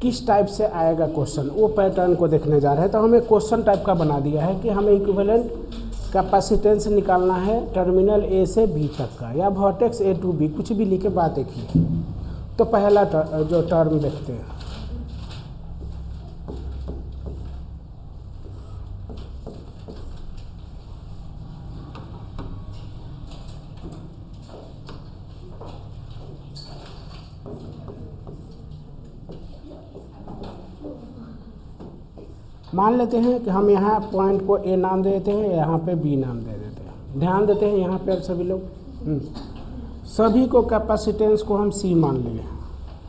किस टाइप से आएगा क्वेश्चन, वो पैटर्न को देखने जा रहे हैं। तो हमें क्वेश्चन टाइप का बना दिया है कि हमें इक्विवेलेंट कैपेसिटेंस निकालना है टर्मिनल ए से बी तक का, या वर्टेक्स ए टू बी, कुछ भी लिखे, बात एक ही है। तो पहला जो टर्म देखते हैं, मान लेते हैं कि हम यहाँ पॉइंट को ए नाम दे देते हैं, यहाँ पे बी नाम दे देते हैं। ध्यान देते हैं यहाँ पे अब सभी लोग, सभी को कैपेसिटेंस को हम सी मान लिए।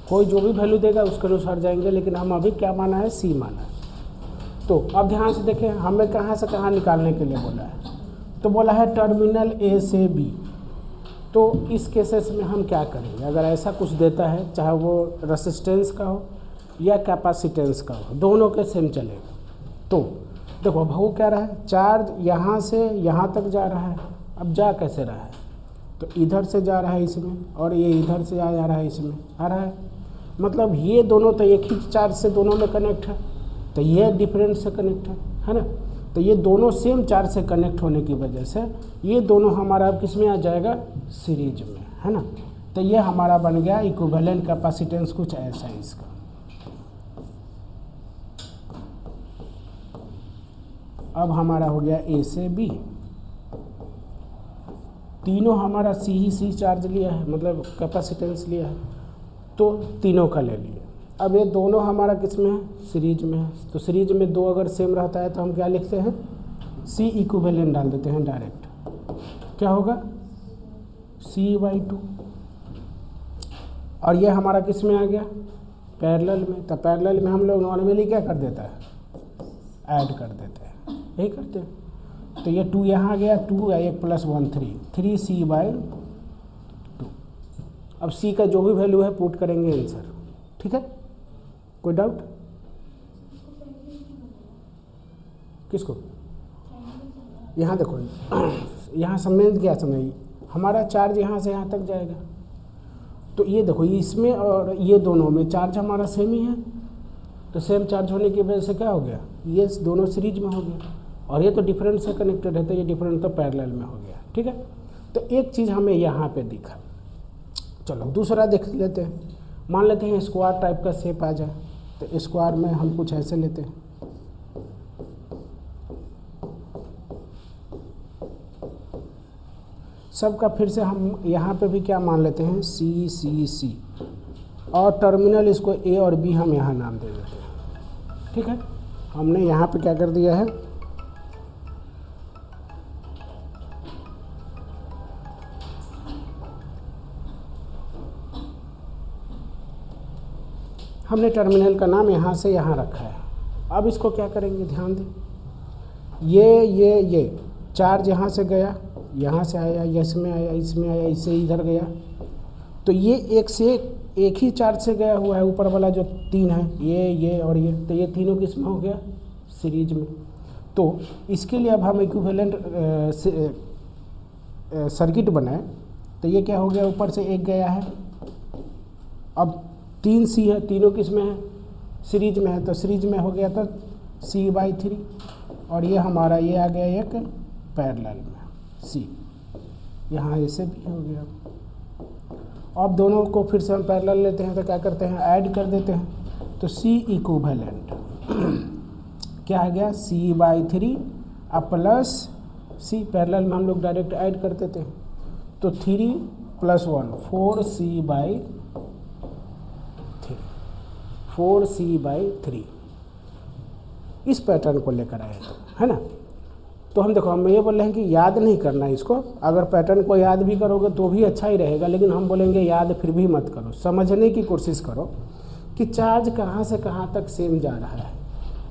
कोई जो भी वैल्यू देगा उसके अनुसार जाएंगे, लेकिन हम अभी क्या माना है, सी माना है। तो अब ध्यान से देखें, हमें कहाँ से कहाँ निकालने के लिए बोला है। तो बोला है टर्मिनल ए से बी। तो इस केसेस में हम क्या करेंगे, अगर ऐसा कुछ देता है, चाहे वो रेसिस्टेंस का हो या कैपेसिटेंस का हो, दोनों के सेम चलेगा। तो देखो अब हो क्या रहा है, चार्ज यहाँ से यहाँ तक जा रहा है। अब जा कैसे रहा है, तो इधर से जा रहा है इसमें, और ये इधर से आ जा रहा है इसमें, आ रहा है। मतलब ये दोनों तो एक ही चार्ज से दोनों में कनेक्ट है, तो ये डिफरेंट से कनेक्ट है ना। तो ये दोनों सेम चार्ज से कनेक्ट होने की वजह से ये दोनों हमारा अब किस में आ जाएगा, सीरीज में, है ना। तो ये हमारा बन गया इक्विवेलेंट कैपेसिटेंस, कुछ ऐसा है इसका। अब हमारा हो गया ए से बी, तीनों हमारा सी ही सी चार्ज लिया है, मतलब कैपेसिटेंस लिया है, तो तीनों का ले लिए। अब ये दोनों हमारा किस में है, सीरीज में है। तो सीरीज में दो अगर सेम रहता है तो हम क्या लिखते हैं, सी इक्विवेलेंट डाल देते हैं डायरेक्ट। क्या होगा, C/2। और ये हमारा किस में आ गया, पैरेलल में। तो पैरेलल में हम लोग नॉर्मली क्या कर देता है, ऐड कर देते हैं, यही करते हैं। तो ये 2 यहाँ आ गया, 2 या 1 + 1 3C/2। अब C का जो भी वैल्यू है पुट करेंगे आंसर, ठीक है। कोई डाउट, किसको? यहाँ देखो, यहाँ समझ क्या समझ, हमारा चार्ज यहाँ से यहाँ तक जाएगा। तो ये देखो, इसमें और ये दोनों में चार्ज हमारा सेम ही है। तो सेम चार्ज होने की वजह से क्या हो गया, ये दोनों सीरीज में हो गया, और ये तो डिफरेंट से कनेक्टेड है, तो ये डिफरेंट तो पैरेलल में हो गया, ठीक है। तो एक चीज़ हमें यहाँ पे दिखा। चलो दूसरा देख लेते हैं। मान लेते हैं स्क्वायर टाइप का शेप आ जाए, तो स्क्वायर में हम कुछ ऐसे लेते हैं। सबका फिर से हम यहाँ पे भी क्या मान लेते हैं, C, और टर्मिनल इसको A और B हम यहाँ नाम दे देते हैं, ठीक है। हमने यहाँ पे क्या कर दिया है, हमने टर्मिनल का नाम यहाँ से यहाँ रखा है। अब इसको क्या करेंगे, ध्यान दें, ये चार्ज यहाँ से गया, यहाँ से आया, इसमें आया, इसमें आया, इससे इधर गया। तो ये एक से एक ही चार्ज से गया हुआ है, ऊपर वाला जो 3 है, ये और ये, तो ये तीनों किस में हो गया, सीरीज में। तो इसके लिए अब हम इक्विवेलेंट सर्किट बनाए। तो ये क्या हो गया, ऊपर से एक गया है, अब 3C है, तीनों किस में है, सीरीज में है। तो सीरीज में हो गया तो C/3, और ये हमारा ये आ गया एक पैरेलल में C, यहाँ ऐसे भी हो गया। अब दोनों को फिर से हम पैरेलल लेते हैं, तो क्या करते हैं, ऐड कर देते हैं। तो C इक्विवेलेंट क्या आ गया, C/3 प्लस C, पैरेलल में हम लोग डायरेक्ट ऐड कर देते हैं। तो 3 + 1 4C/3 इस पैटर्न को लेकर आए, है ना। तो हम देखो, हम ये बोल रहे हैं कि याद नहीं करना इसको। अगर पैटर्न को याद भी करोगे तो भी अच्छा ही रहेगा, लेकिन हम बोलेंगे याद फिर भी मत करो, समझने की कोशिश करो कि चार्ज कहाँ से कहाँ तक सेम जा रहा है,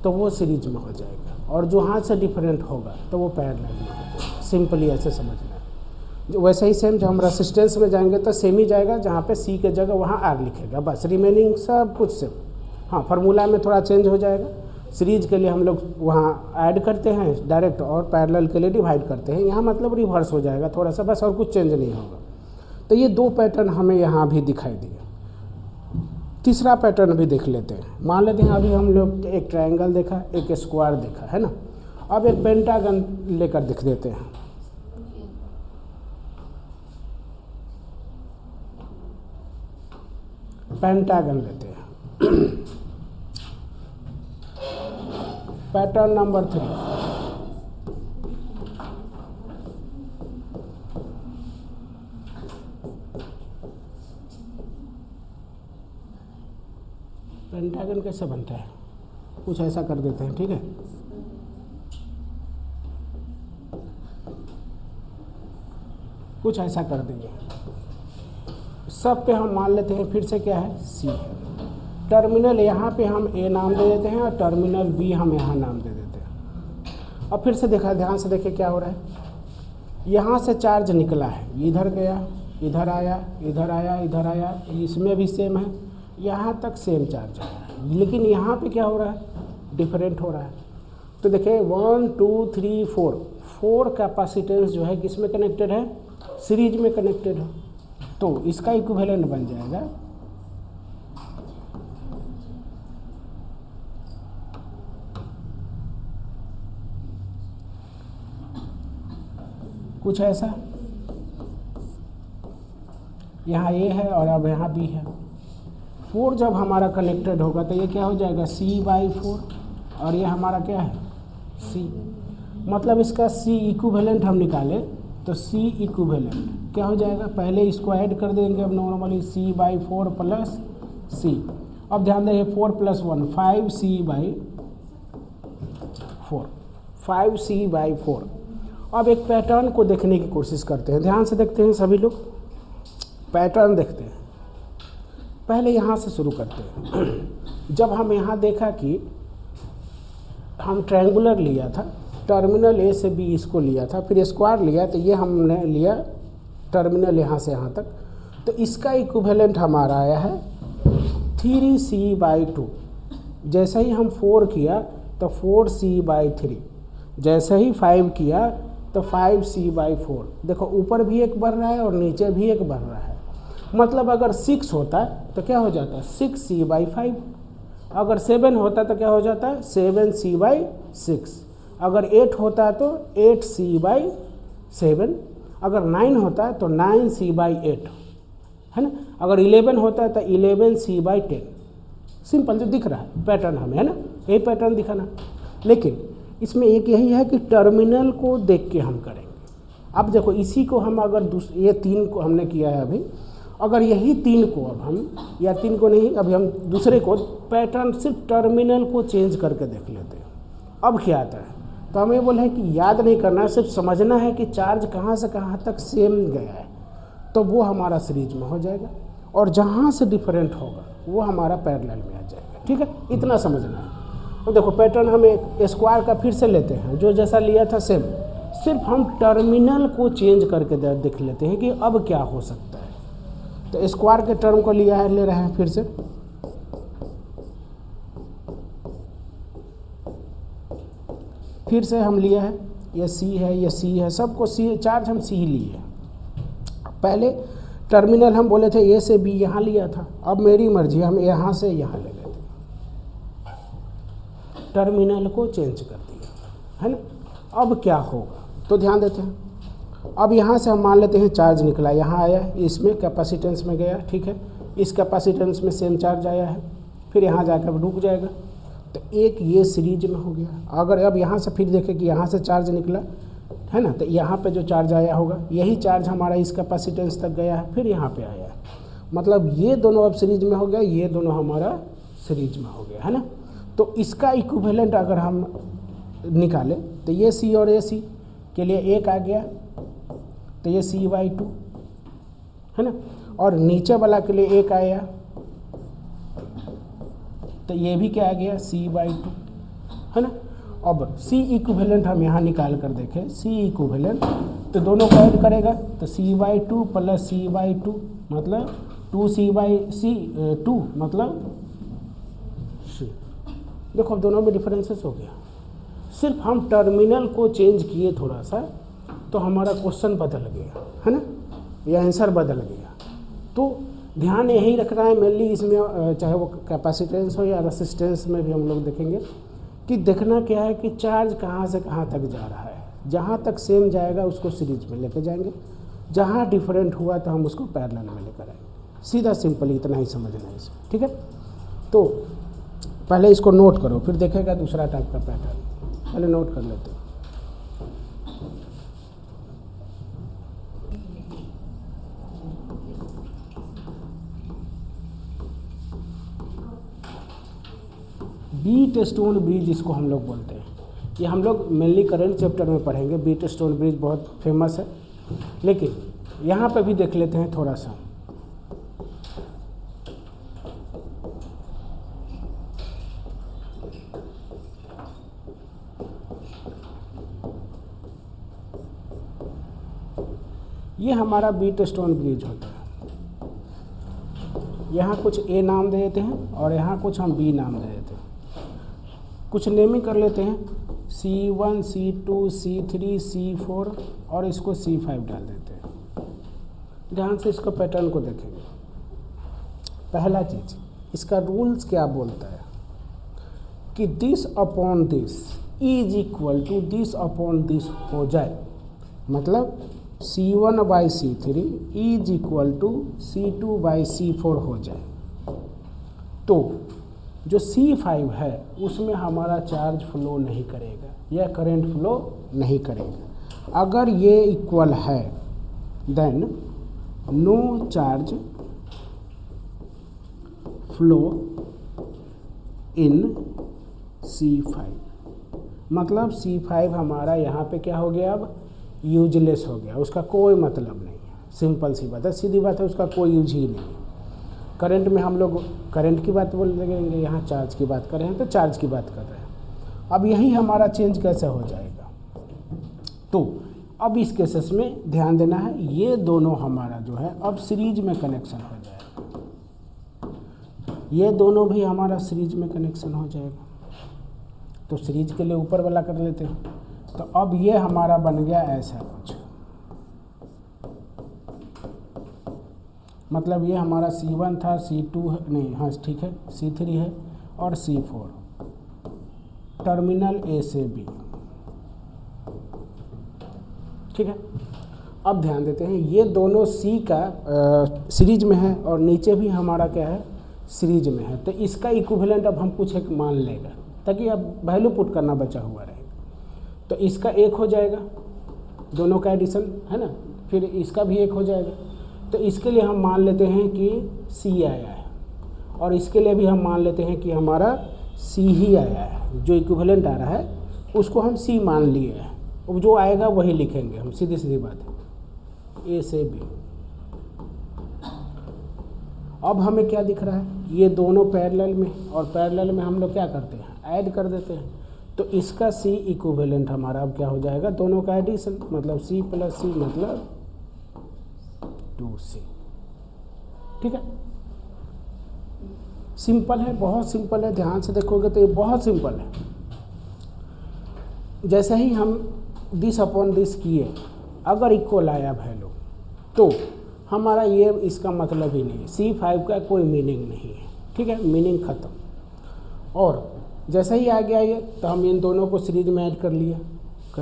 तो वो सीरीज में हो जाएगा, और जो हाथ से डिफरेंट होगा तो वो पैरेलल में होगा। सिंपली ऐसे समझना है। वैसे ही सेम जब हम रेसिस्टेंस में जाएंगे तो सेम ही जाएगा, जहाँ पे C के जगह वहाँ R लिखेगा, बस रिमेनिंग सब कुछ सेम। हाँ, फार्मूला में थोड़ा चेंज हो जाएगा। सीरीज के लिए हम लोग वहाँ ऐड करते हैं डायरेक्ट, और पैरेलल के लिए डिवाइड करते हैं। यहाँ मतलब रिवर्स हो जाएगा थोड़ा सा, बस, और कुछ चेंज नहीं होगा। तो ये 2 पैटर्न हमें यहाँ भी दिखाई दिए। तीसरा पैटर्न भी देख लेते हैं। मान लेते हैं अभी हम लोग एक ट्रायंगल देखा, एक स्क्वायर देखा, है ना। अब एक पेंटागन लेकर देख देते हैं। पेंटागन लेते हैं। पैटर्न नंबर 3, पेंटागन कैसे बनता है, कुछ ऐसा कर देते हैं, ठीक है। कुछ ऐसा कर देंगे, सब पे हम मान लेते हैं फिर से क्या है, सी है। टर्मिनल यहाँ पे हम ए नाम दे देते हैं और टर्मिनल बी हम यहाँ नाम दे देते हैं। अब फिर से देखा, ध्यान से देखिए क्या हो रहा है। यहाँ से चार्ज निकला है, इधर गया, इधर आया, इधर आया, इधर आया, इसमें भी सेम है, यहाँ तक सेम चार्ज है, लेकिन यहाँ पे क्या हो रहा है, डिफरेंट हो रहा है। तो देखिए 1 2 3 4 कैपेसिटेंस जो है किस में कनेक्टेड है, सीरीज में कनेक्टेड है। तो इसका इक्विवेलेंट बन जाएगा कुछ ऐसा, यहाँ ए है और अब यहाँ बी है। 4 जब हमारा कनेक्टेड होगा तो ये क्या हो जाएगा, C/4, और ये हमारा क्या है, C। मतलब इसका C इक्विवेलेंट हम निकालें तो C इक्विवेलेंट क्या हो जाएगा, पहले इसको ऐड कर देंगे अब नॉर्मली, C/4 प्लस C। अब ध्यान दें 4 + 1 5C/4। अब एक पैटर्न को देखने की कोशिश करते हैं, ध्यान से देखते हैं सभी लोग, पैटर्न देखते हैं। पहले यहाँ से शुरू करते हैं। जब हम यहाँ देखा कि हम ट्रायंगुलर लिया था, टर्मिनल ए से बी इसको लिया था, फिर स्क्वायर लिया, तो ये हमने लिया टर्मिनल यहाँ से यहाँ तक, तो इसका इक्विवेलेंट हमारा आया है 3C/2। जैसे ही हम 4 किया तो 4C/3, जैसे ही 5 किया तो 5C/4। देखो ऊपर भी एक बढ़ रहा है और नीचे भी एक बढ़ रहा है। मतलब अगर 6 होता है तो क्या हो जाता है, 6C/5। अगर 7 होता है तो क्या हो जाता है, 7C/6। अगर 8 होता है तो 8C/7। अगर 9 होता है तो 9C/8, है ना। अगर 11 होता है तो 11C/10। सिंपल जो दिख रहा है पैटर्न हमें, है ना, यही पैटर्न दिखाना। लेकिन इसमें एक यही है कि टर्मिनल को देख के हम करेंगे। अब देखो इसी को हम अगर ये 3 को हमने किया है अभी, अगर यही 3 को अब हम, या 3 को नहीं, अभी हम दूसरे को पैटर्न सिर्फ टर्मिनल को चेंज करके देख लेते हैं। अब क्या आता है, तो हमें बोला है कि याद नहीं करना है, सिर्फ समझना है कि चार्ज कहाँ से कहाँ तक सेम गया है, तो वो हमारा सीरीज में हो जाएगा, और जहाँ से डिफरेंट होगा वो हमारा पैरेलल में आ जाएगा। ठीक है, इतना समझना है। तो देखो पैटर्न हम एक स्क्वायर का फिर से लेते हैं, जो जैसा लिया था सेम, सिर्फ हम टर्मिनल को चेंज करके देख लेते हैं कि अब क्या हो सकता है। तो स्क्वायर के टर्म को लिया है, ले रहे हैं फिर से, हम लिया है, ये सी है, ये सी है, सबको सी चार्ज हम सी लिए हैं। पहले टर्मिनल हम बोले थे ए से बी यहाँ लिया था, अब मेरी मर्जी हम यहाँ से यहाँ ले लेते हैं, टर्मिनल को चेंज कर दिया, है ना। अब क्या होगा, तो ध्यान देते हैं। अब यहाँ से हम मान लेते हैं चार्ज निकला, यहाँ आया, इसमें कैपेसिटेंस में गया, ठीक है, इस कैपेसिटेंस में सेम चार्ज आया है, फिर यहाँ जाकर रुक जाएगा, तो एक ये सीरीज में हो गया। अगर अब यहाँ से फिर देखें कि यहाँ से चार्ज निकला है ना, तो यहाँ पे जो चार्ज आया होगा यही चार्ज हमारा इस कैपेसिटेंस तक गया है, फिर यहाँ पे आया है, मतलब ये दोनों अब सीरीज में हो गया, ये दोनों हमारा सीरीज में हो गया, है ना। तो इसका इक्विवेलेंट अगर हम निकालें तो ये सी और ये सी के लिए एक आ गया, तो ये C/2 है ना, और नीचे वाला के लिए एक आया, तो ये भी क्या आ गया, C/2, है ना। अब C इक्विवेलेंट हम यहाँ निकाल कर देखें, C इक्विवेलेंट, तो दोनों को ऐड करेगा तो C/2 प्लस C/2 मतलब 2C/2 मतलब C। देखो अब दोनों में डिफरेंसेस हो गया, सिर्फ हम टर्मिनल को चेंज किए थोड़ा सा, तो हमारा क्वेश्चन बदल गया, है ना, या आंसर बदल गया। तो ध्यान यही रखना है मेनली इसमें, चाहे वो कैपेसिटेंस हो या रेसिस्टेंस में भी हम लोग देखेंगे कि देखना क्या है कि चार्ज कहाँ से कहाँ तक जा रहा है। जहाँ तक सेम जाएगा उसको सीरीज में लेके जाएंगे, जहाँ डिफरेंट हुआ तो हम उसको पैरेलल में लेकर आएंगे। सीधा सिंपल इतना ही समझना है इसमें, ठीक है। तो पहले इसको नोट करो, फिर देखेगा दूसरा टाइप का पैटर्न। पहले नोट कर लेते हैं। बीट स्टोन ब्रिज इसको हम लोग बोलते हैं। ये हम लोग मेनली करंट चैप्टर में पढ़ेंगे। बीट स्टोन ब्रिज बहुत फेमस है, लेकिन यहाँ पे भी देख लेते हैं थोड़ा सा। ये हमारा बीट स्टोन ब्रिज होता है। यहाँ कुछ ए नाम दे देते हैं और यहाँ कुछ हम बी नाम दे देते हैं। कुछ नेमिंग कर लेते हैं, C1, C2, C3, C4 और इसको C5 डाल देते हैं। ध्यान से इसको पैटर्न को देखेंगे। पहला चीज़, इसका रूल्स क्या बोलता है कि this upon this is equal to this upon this हो जाए। मतलब C1 by C3 is equal to C2 by C4 हो जाए। तो जो C5 है उसमें हमारा चार्ज फ्लो नहीं करेगा या करंट फ्लो नहीं करेगा। अगर ये इक्वल है then no charge flow in C5। मतलब C5 हमारा यहाँ पे क्या हो गया, अब यूजलेस हो गया, उसका कोई मतलब नहीं है। सिंपल सी बात है, सीधी बात है, उसका कोई यूज ही नहीं है। करंट में हम लोग करंट की बात बोल लगेंगे, यहाँ चार्ज की बात कर रहे हैं तो चार्ज की बात कर रहे हैं। अब यही हमारा चेंज कैसे हो जाएगा, तो अब इस केसेस में ध्यान देना है, ये दोनों हमारा जो है अब सीरीज में कनेक्शन हो जाएगा। ये दोनों भी हमारा सीरीज में कनेक्शन हो जाएगा। तो सीरीज के लिए ऊपर वाला कर लेते हैं। तो अब ये हमारा बन गया ऐसा कुछ, मतलब ये हमारा C1 था, C2 नहीं, हाँ ठीक है, C3 है और C4 टर्मिनल A से B, ठीक है। अब ध्यान देते हैं, ये दोनों C का सीरीज में है और नीचे भी हमारा क्या है, सीरीज में है। तो इसका इक्विवेलेंट अब हम कुछ एक मान लेगा ताकि अब वैल्यू पुट करना बचा हुआ रहेगा। तो इसका एक हो जाएगा, दोनों का एडिशन है ना, फिर इसका भी एक हो जाएगा। तो इसके लिए हम मान लेते हैं कि C आया है और इसके लिए भी हम मान लेते हैं कि हमारा C ही आया है। जो इक्विवेलेंट आ रहा है उसको हम C मान लिए हैं, अब जो आएगा वही लिखेंगे हम, सीधी सीधी बात है, A से B। अब हमें क्या दिख रहा है, ये दोनों पैरेलल में, और पैरेलल में हम लोग क्या करते हैं, ऐड कर देते हैं। तो इसका C इक्विवेलेंट हमारा अब क्या हो जाएगा, दोनों का एडिशन, मतलब C प्लस C मतलब 2C, ठीक है। सिंपल है, बहुत सिंपल है, ध्यान से देखोगे तो ये बहुत सिंपल है। जैसे ही हम दिस अपॉन दिस किए, अगर इक्वल आया वैल्यू तो हमारा ये इसका मतलब ही नहीं है, C5 का कोई मीनिंग नहीं है, ठीक है, मीनिंग ख़त्म। और जैसे ही आ गया ये, तो हम इन दोनों को सीरीज में ऐड कर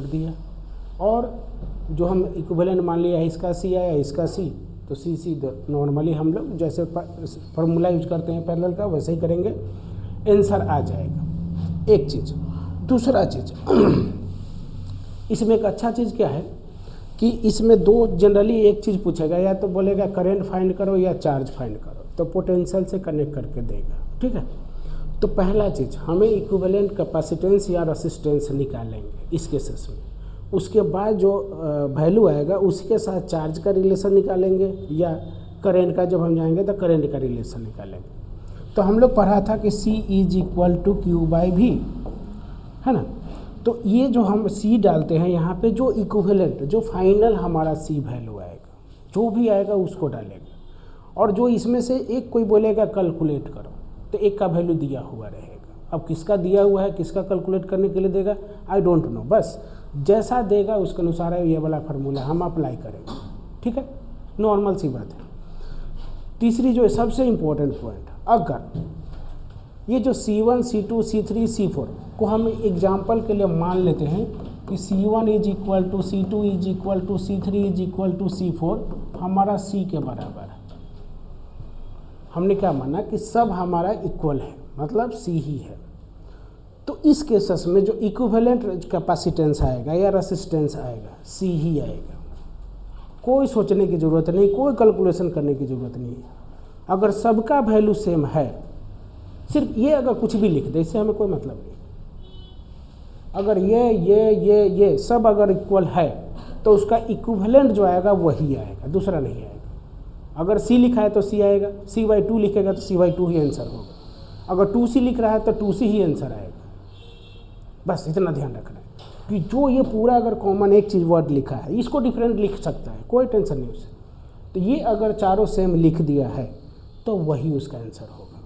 दिया और जो हम इक्विवेलेंट मान लिया, इसका C आया, इसका C, तो C नॉर्मली हम लोग जैसे फार्मूला यूज करते हैं पैरेलल का वैसे ही करेंगे, आंसर आ जाएगा। एक चीज़। दूसरा चीज़ इसमें एक अच्छा चीज़ क्या है कि इसमें दो जनरली एक चीज़ पूछेगा, या तो बोलेगा करंट फाइंड करो या चार्ज फाइंड करो, तो पोटेंशियल से कनेक्ट करके देगा, ठीक है। तो पहला चीज़ हमें इक्विवेलेंट कैपेसिटेंस या रेसिस्टेंस निकालेंगे इस केसेस में। उसके बाद जो वैल्यू आएगा उसके साथ चार्ज का रिलेशन निकालेंगे, या करंट का जब हम जाएंगे तो करंट का रिलेशन निकालेंगे। तो हम लोग पढ़ा था कि C is equal to Q by V, है ना। तो ये जो हम C डालते हैं यहाँ पे, जो इक्विवेलेंट, जो फाइनल हमारा C वैल्यू आएगा, जो भी आएगा उसको डालेगा। और जो इसमें से एक कोई बोलेगा कैलकुलेट करो, तो एक का वैल्यू दिया हुआ रहेगा। अब किसका दिया हुआ है, किसका कैलकुलेट करने के लिए देगा, आई डोंट नो, बस जैसा देगा उसके अनुसार ये वाला फार्मूला हम अप्लाई करेंगे, ठीक है, नॉर्मल सी बात है। तीसरी जो है सबसे इम्पोर्टेंट पॉइंट, अगर ये जो C1, C2, C3, C4 को हम एग्जाम्पल के लिए मान लेते हैं कि C1 is equal to C2 is equal to C3 is equal to C4 हमारा C के बराबर है। हमने क्या माना कि सब हमारा इक्वल है, मतलब C ही है। तो इस केसेस में जो इक्विवेलेंट कैपेसिटेंस आएगा या रेसिस्टेंस आएगा C ही आएगा। कोई सोचने की ज़रूरत नहीं, कोई कैलकुलेशन करने की ज़रूरत नहीं है। अगर सबका वैल्यू सेम है, सिर्फ ये अगर कुछ भी लिख दे इससे हमें कोई मतलब नहीं। अगर ये सब अगर इक्वल है तो उसका इक्विवेलेंट जो आएगा वही आएगा, दूसरा नहीं आएगा। अगर C लिखा है तो C आएगा, C/2 लिखेगा तो C/2 ही आंसर होगा। अगर 2C लिख रहा है तो 2C ही आंसर आएगा। बस इतना ध्यान रखना है कि जो ये पूरा अगर कॉमन एक चीज़ वर्ड लिखा है इसको डिफरेंट लिख सकता है, कोई टेंशन नहीं उसे। तो ये अगर चारों सेम लिख दिया है तो वही उसका आंसर होगा,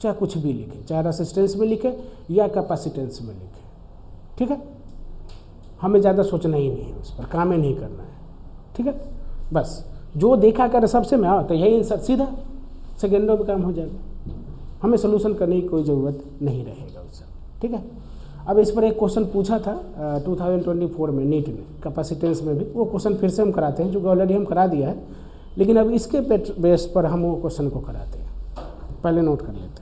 चाहे कुछ भी लिखे, चाहे रेसिस्टेंस में लिखे या कैपेसिटेंस में लिखे। ठीक है, हमें ज़्यादा सोचना ही नहीं है, उस पर काम ही नहीं करना है। ठीक है, बस जो देखा करे सबसे में आओ तो यही आंसर, सीधा सेकेंडों में काम हो जाएगा। हमें सोल्यूशन करने की कोई ज़रूरत नहीं रहेगा उससे। ठीक है, अब इस पर एक क्वेश्चन पूछा था 2024 में नीट ने, कैपेसिटेंस में भी। वो क्वेश्चन फिर से हम कराते हैं, जो ऑलरेडी हम करा दिया है, लेकिन अब इसके बेस पर हम वो क्वेश्चन को कराते हैं। पहले नोट कर लेते हैं।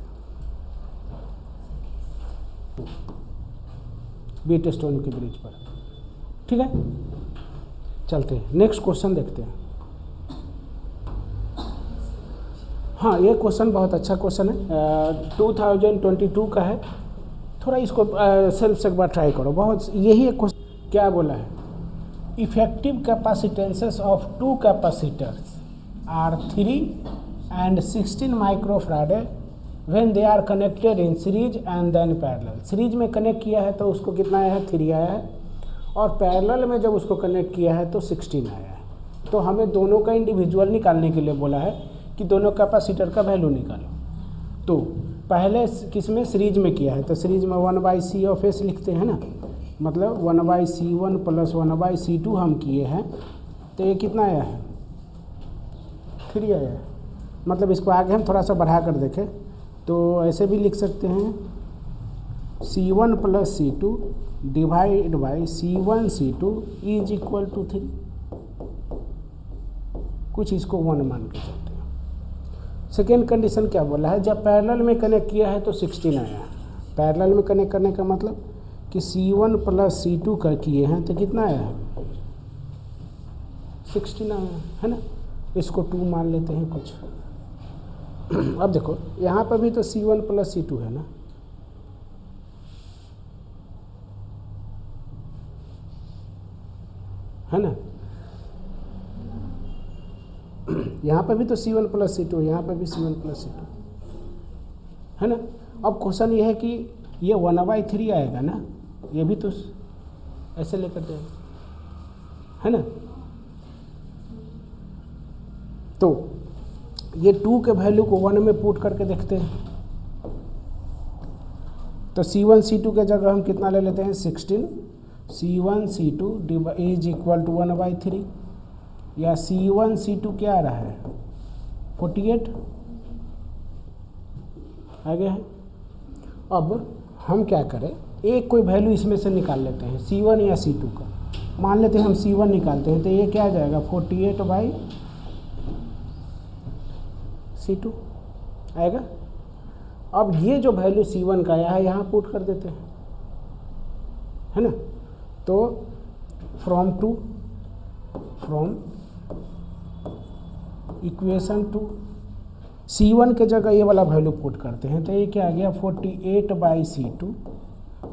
बीट स्टोन के ब्रिज पर। ठीक है, चलते हैं नेक्स्ट क्वेश्चन देखते हैं। हाँ, ये क्वेश्चन बहुत अच्छा क्वेश्चन है, 2022 का है। थोड़ा इसको सेल्फ से एक बार ट्राई करो, बहुत यही एक क्वेश्चन। क्या बोला है, effective capacitances of two capacitors are 3 and 16 microfarad when they are connected in series and then parallel. Series में कनेक्ट किया है तो उसको कितना आया है, 3 आया है, और पैरेलल में जब उसको कनेक्ट किया है तो 16 आया है। तो हमें दोनों का इंडिविजुअल निकालने के लिए बोला है कि दोनों कैपेसिटर का वैल्यू निकालो। तो पहले किस में, सीरीज में किया है, तो सीरीज में 1/C ऑफ S लिखते हैं ना, मतलब 1/C1 प्लस 1/C2 हम किए हैं, तो ये कितना आया है, 3 आया है। मतलब इसको आगे हम थोड़ा सा बढ़ा कर देखें तो ऐसे भी लिख सकते हैं, C1 plus C2 divide by C1 C2 is equal to 3। कुछ इसको 1 मान के चलते हैं। सेकेंड कंडीशन क्या बोला है, जब पैरेलल में कनेक्ट किया है तो 16 आया है। पैरेलल में कनेक्ट करने का मतलब कि C1 प्लस C2 का किए हैं तो कितना आया है, 16 आया है ना। इसको 2 मान लेते हैं कुछ। अब देखो यहाँ पर भी तो C1 प्लस C2 है ना, है ना। यहाँ पर भी तो C1 प्लस C2, यहाँ पर भी C1 प्लस C2 है ना। अब क्वेश्चन ये है कि ये 1/3 आएगा ना, ये भी तो ऐसे लेकर जाएगा, है ना। तो ये 2 के वैल्यू को 1 में पुट करके देखते हैं। तो C1 C2 के जगह हम कितना ले लेते हैं, 16। C1 C2 is equal to 1/3, या C1 C2 क्या आ रहा है, 48 आ गया है। अब हम क्या करें, एक कोई वैल्यू इसमें से निकाल लेते हैं, C1 या C2 का। मान लेते हैं हम C1 निकालते हैं तो ये क्या आ जाएगा, 48/C2 आएगा। अब ये जो वैल्यू C1 का आया है यहाँ पुट कर देते हैं, है ना। तो फ्रॉम इक्वेशन 2 C1 के जगह ये वाला वैल्यू पुट करते हैं तो ये क्या आ गया, 48/C2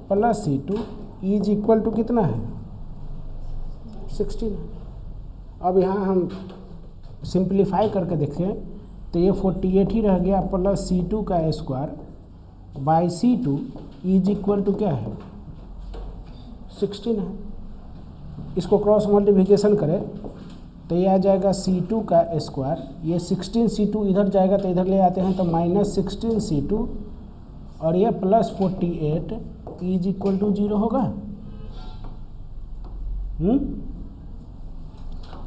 plus C2 is equal to कितना है, 16। अब यहाँ हम सिंप्लीफाई करके देखें तो ये 48 ही रह गया, प्लस C2 का square by C2 is equal to क्या है, 16 है। इसको क्रॉस मल्टीप्लिकेशन करें तो ये आ जाएगा C2 का स्क्वायर, ये 16C2 इधर जाएगा तो इधर ले आते हैं तो -16C2 और ये प्लस 48 इज इक्वल टू 0 होगा।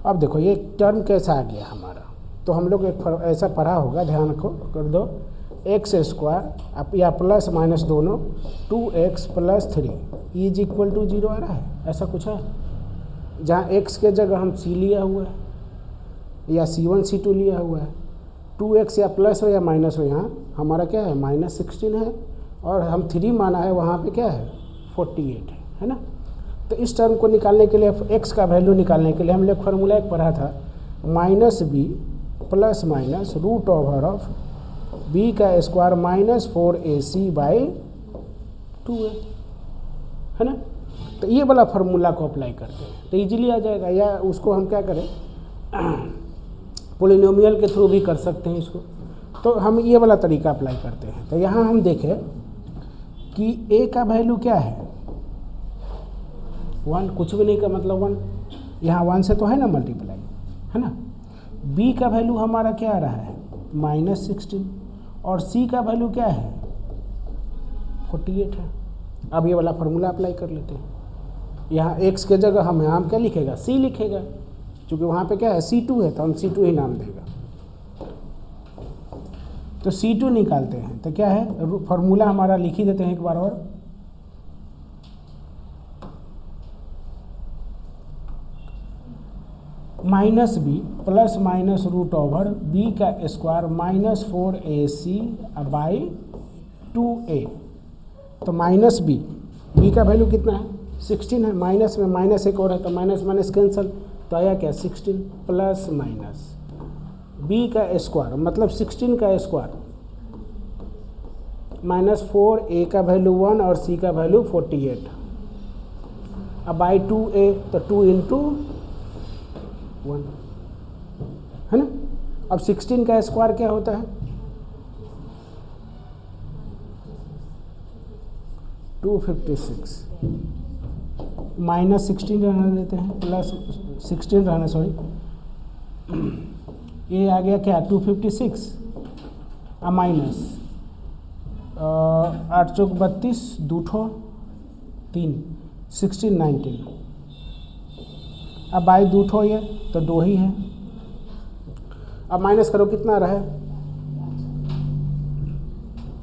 अब देखो ये टर्म कैसा आ गया हमारा, तो हम लोग एक ऐसा पढ़ा होगा, ध्यान को कर दो, एक्स स्क्वायर या प्लस माइनस दोनों 2x + 3 इज इक्वल टू 0 आ रहा है, ऐसा कुछ है, जहाँ x के जगह हम c लिया हुआ है या c1 c2 लिया हुआ है, 2x या प्लस हो या माइनस हो, यहाँ हमारा क्या है -16 है, और हम 3 माना है, वहाँ पे क्या है 48 है ना। तो इस टर्म को निकालने के लिए, x का वैल्यू निकालने के लिए हम लोग फार्मूला एक पढ़ा था, -b plus minus root over of b का स्क्वायर -4ac/2a, है ना। तो ये वाला फार्मूला को अप्लाई करते हैं तो इजीली आ जाएगा, या उसको हम क्या करें पोलिनोमियल के थ्रू भी कर सकते हैं इसको। तो हम ये वाला तरीका अप्लाई करते हैं। तो यहाँ हम देखें कि a का वैल्यू क्या है 1, कुछ भी नहीं का मतलब 1, यहाँ 1 से तो है ना मल्टीप्लाई, है ना। b का वैल्यू हमारा क्या आ रहा है -16, और c का वैल्यू क्या है 48 है। अब ये वाला फार्मूला अप्लाई कर लेते हैं। यहाँ x के जगह हम यहाँ क्या लिखेगा c लिखेगा, क्योंकि वहाँ पे क्या है c2 है, तो हम c2 ही नाम देगा। तो c2 निकालते हैं, तो क्या है फार्मूला हमारा लिख ही देते हैं एक बार और, -b plus minus root over b का स्क्वायर -4ac/2a। तो -b का वैल्यू कितना है 16 है, माइनस में माइनस एक और है, तो माइनस माइनस कैंसिल, तो आया क्या 16 प्लस माइनस b का स्क्वायर मतलब 16 का स्क्वायर -4a का वैल्यू 1 और c का वैल्यू 48, अब बाई 2a, तो 2 × 1 है ना। अब 16 का स्क्वायर क्या होता है 256, -16 रहने देते हैं, प्लस 16 रहना, सॉरी ये आ गया क्या 256, अब माइनस 8 चौक 32, 2 ठो 3, 16 19, अब बाई 2 ठो ये तो 2 ही है। अब माइनस करो कितना रहे,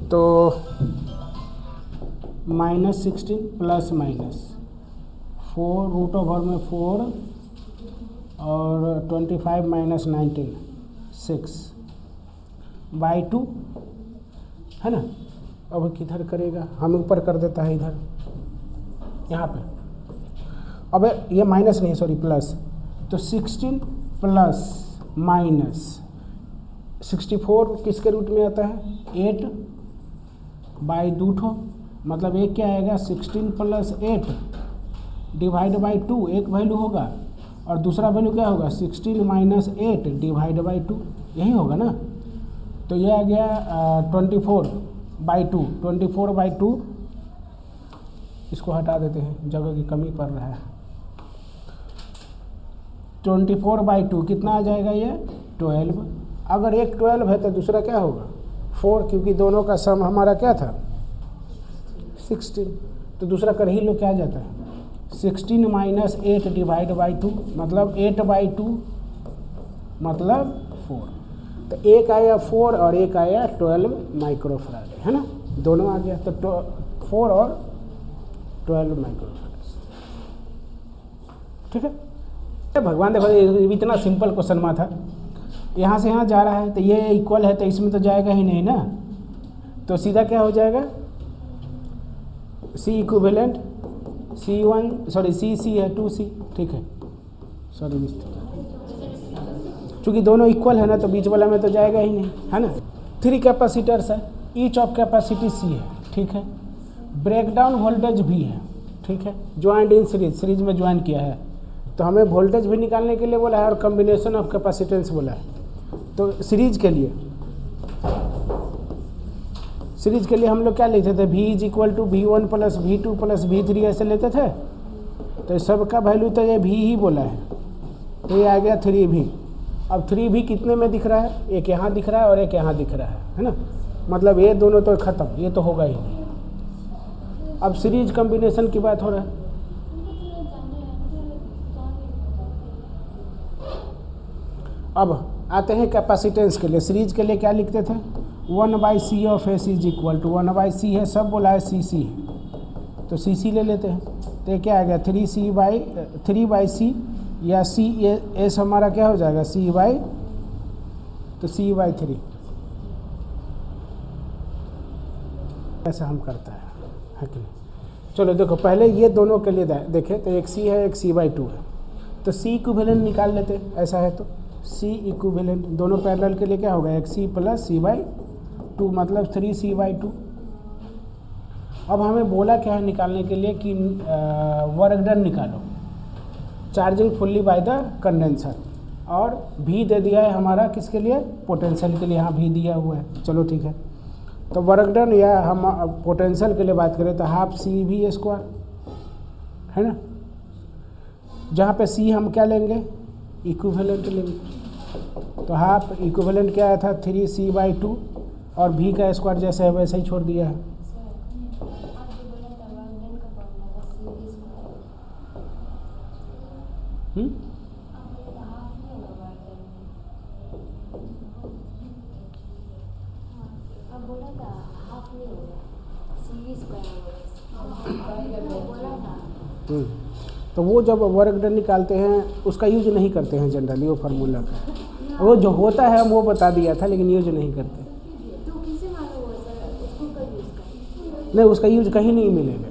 तो -16 प्लस माइनस 4 रूट ओवर में 4 और 25 - 19 6 बाई 2 है ना। अब किधर करेगा, हम ऊपर कर देता है इधर यहाँ पे, अब ये माइनस नहीं सॉरी प्लस, तो 16 प्लस माइनस 64 किसके रूट में आता है 8 बाई 2 ठो, मतलब एक क्या आएगा 16 प्लस 8 डिवाइड बाई 2 एक वैल्यू होगा, और दूसरा वैल्यू क्या होगा 16 माइनस 8 डिवाइड बाई 2, यही होगा ना। तो ये आ गया 24/2, 24/2, इसको हटा देते हैं, जगह की कमी पड़ रहा है। 24/2 कितना आ जाएगा ये 12, अगर एक 12 है तो दूसरा क्या होगा 4, क्योंकि दोनों का सम हमारा क्या था 16, तो दूसरा कर ही लो क्या जाता है 16 माइनस 8 डिवाइड बाई 2, मतलब 8/2 मतलब 4, तो एक आया 4 और एक आया 12 माइक्रोफैराड, है ना, दोनों आ गया, तो 4 और 12 माइक्रोफैराड, ठीक है। भगवान देखो इतना सिंपल क्वेश्चन में था, यहाँ से यहाँ जा रहा है तो ये इक्वल है, तो इसमें तो जाएगा ही नहीं ना, तो सीधा क्या हो जाएगा C equivalent C1 sorry C है 2C, ठीक है, सॉरी चूँकि दोनों इक्वल है ना, तो बीच वाला में तो जाएगा ही नहीं, है ना। 3 कैपेसिटर्स है, ईच ऑफ कैपेसिटी C है, ठीक है, ब्रेकडाउन वोल्टेज भी है, ठीक है, ज्वाइंट इन सीरीज में ज्वाइन किया है, तो हमें वोल्टेज भी निकालने के लिए बोला है और कॉम्बिनेशन ऑफ कैपेसिटेंस बोला है। तो सीरीज के लिए हम लोग क्या लेते थे V = V1 + V2 + V3 ऐसे लेते थे, तो सबका वैल्यू तो ये V ही बोला है, तो ये आ गया 3V। अब 3V कितने में दिख रहा है, एक यहाँ दिख रहा है और एक यहाँ दिख रहा है ना, मतलब ये दोनों तो ख़त्म, ये तो होगा ही नहीं। अब सीरीज कॉम्बिनेशन की बात हो रहा है, अब आते हैं कैपेसिटेंस के लिए। सीरीज के लिए क्या लिखते थे? 1/c of s is equal to 1/c है, सब बोला है सी सी है तो सी सी ले लेते हैं। तो ये क्या आ गया 3/c या सी एस हमारा क्या हो जाएगा c/3 ऐसा हम करता है कि नहीं। चलो देखो पहले ये दोनों के लिए देखें तो एक c है एक c/2 है तो c इक्विवेलेंट निकाल लेते हैं। ऐसा है तो c इक्विवेलेंट दोनों पैरेलल के लिए क्या होगा एक c प्लस c/2 मतलब 3c/2। अब हमें बोला क्या है निकालने के लिए कि वर्क डन निकालो charging fully by the condenser और भी दे दिया है हमारा किसके लिए पोटेंशियल के लिए, यहाँ भी दिया हुआ है। चलो ठीक है तो वर्क डन या हम पोटेंशियल के लिए बात करें तो हाफ सी वी स्क्वायर है ना, जहाँ पे सी हम क्या लेंगे इक्विवेलेंट लेंगे। तो हाफ इक्विवेलेंट क्या आया था 3c/2 और भी का स्क्वायर जैसे है वैसे ही छोड़ दिया है। तो वो जब वर्क डन निकालते हैं उसका यूज नहीं करते हैं जनरली वो फार्मूला का, वो जो होता है वो बता दिया था लेकिन यूज नहीं करते। नहीं उसका यूज कहीं नहीं मिलेगा।